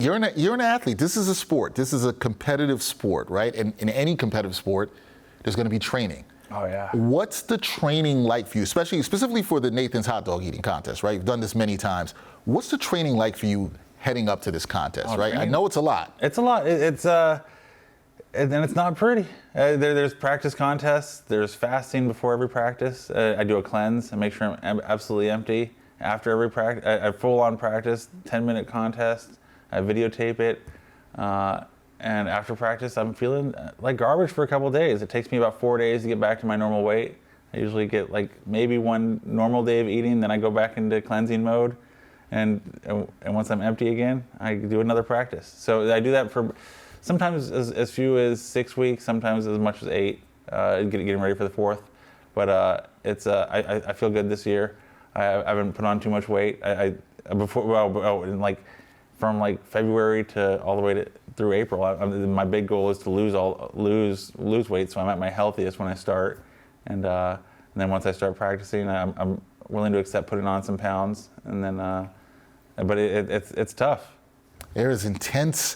You're an athlete. This is a sport. This is a competitive sport, right? And in any competitive sport, there's going to be training. Oh, yeah. What's the training like for you, specifically for the Nathan's hot dog eating contest, right? You've done this many times. What's the training like for you heading up to this contest, right? Training? I know it's a lot. It's a lot. And it's not pretty. There's practice contests. There's fasting before every practice. I do a cleanse and make sure I'm absolutely empty after every practice. I full-on practice, 10-minute contest. I videotape it. And after practice, I'm feeling like garbage for a couple of days. It takes me about 4 days to get back to my normal weight. I usually get like maybe one normal day of eating, then I go back into cleansing mode. And once I'm empty again, I do another practice. So I do that for sometimes as few as 6 weeks, sometimes as much as 8, getting ready for the 4th. But I feel good this year. I haven't put on too much weight. From like February to all the way through April, my big goal is to lose weight, so I'm at my healthiest when I start, and then once I start practicing, I'm willing to accept putting on some pounds, and then but it's tough. There is intense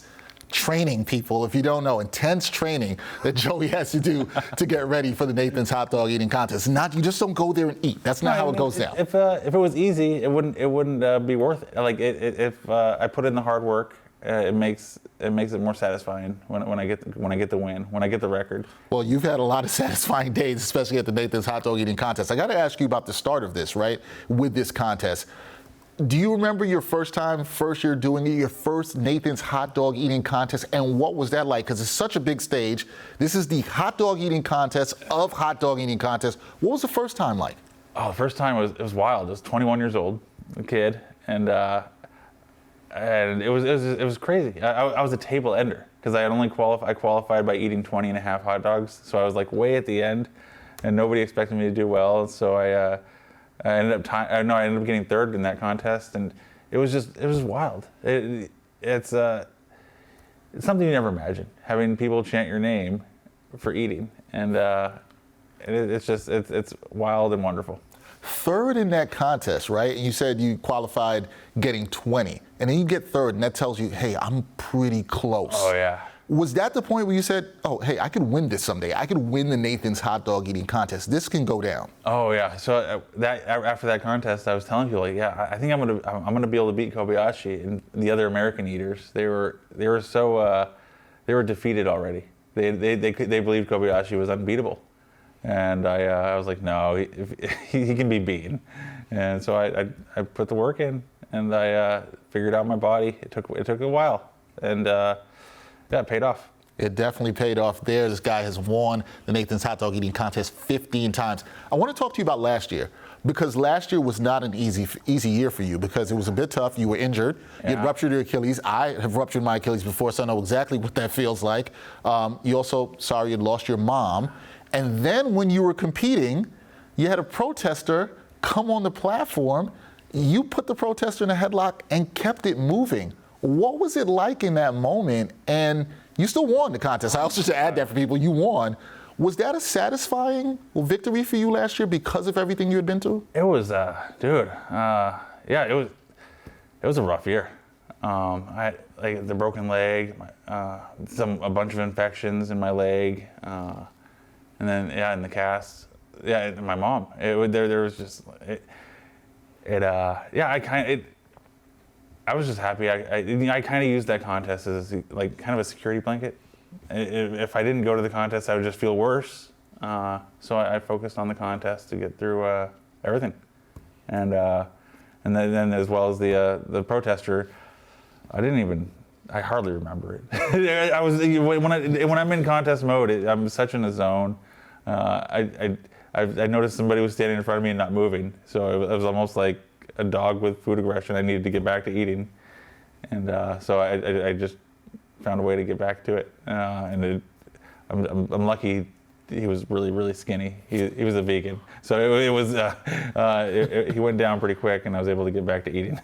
training, people. If you don't know, intense training that Joey has to do to get ready for the Nathan's hot dog eating contest. You just don't go there and eat. That's not how it goes down. If it was easy, it wouldn't be worth it. Like if I put in the hard work, it makes it more satisfying when I get the win, when I get the record. Well, you've had a lot of satisfying days, especially at the Nathan's hot dog eating contest. I got to ask you about the start of this, right? With this contest. Do you remember your first year doing it, your first Nathan's hot dog eating contest, and what was that like? Because it's such a big stage. This is the hot dog eating contest of hot dog eating contests. What was the first time like? Oh, the first time it was wild. I was 21 years old, a kid, and it was crazy. I was a table ender because I qualified by eating 20 and a half hot dogs, so I was like way at the end, and nobody expected me to do well. So I ended up getting third in that contest, and it was wild. It's something you never imagine, having people chant your name for eating, and it's wild and wonderful. Third in that contest, right? And you said you qualified getting 20, and then you get third, and that tells you, hey, I'm pretty close. Oh yeah. Was that the point where you said, oh, hey, I could win this someday. I could win the Nathan's hot dog eating contest. This can go down. Oh yeah. So after that contest, I was telling people, like, yeah, I think I'm gonna be able to beat Kobayashi and the other American eaters. They were defeated already. They believed Kobayashi was unbeatable, and I was like, no, he can be beaten. And so I put the work in, and I figured out my body. It took a while, and yeah, it paid off. It definitely paid off there. This guy has won the Nathan's hot dog eating contest 15 times. I want to talk to you about last year, because last year was not an easy year for you, because it was a bit tough. You were injured. Yeah. You had ruptured your Achilles. I have ruptured my Achilles before, so I know exactly what that feels like. You also, you had lost your mom. And then when you were competing, you had a protester come on the platform. You put the protester in a headlock and kept it moving. What was it like in that moment? And you still won the contest. I also should add that for people. You won. Was that a satisfying victory for you last year because of everything you had been through? It was, dude. Yeah, it was a rough year. I like the broken leg, a bunch of infections in my leg, and then in the cast. Yeah, and my mom. There was just I was just happy. I kind of used that contest as like kind of a security blanket. If I didn't go to the contest, I would just feel worse. So I focused on the contest to get through everything, and then as well as the protester, I hardly remember it. I was when I'm in contest mode, I'm such in a zone. I noticed somebody was standing in front of me and not moving, so it was almost like a dog with food aggression. I needed to get back to eating, and so I just found a way to get back to it. I'm lucky. He was really, really skinny. He was a vegan, so he went down pretty quick, and I was able to get back to eating.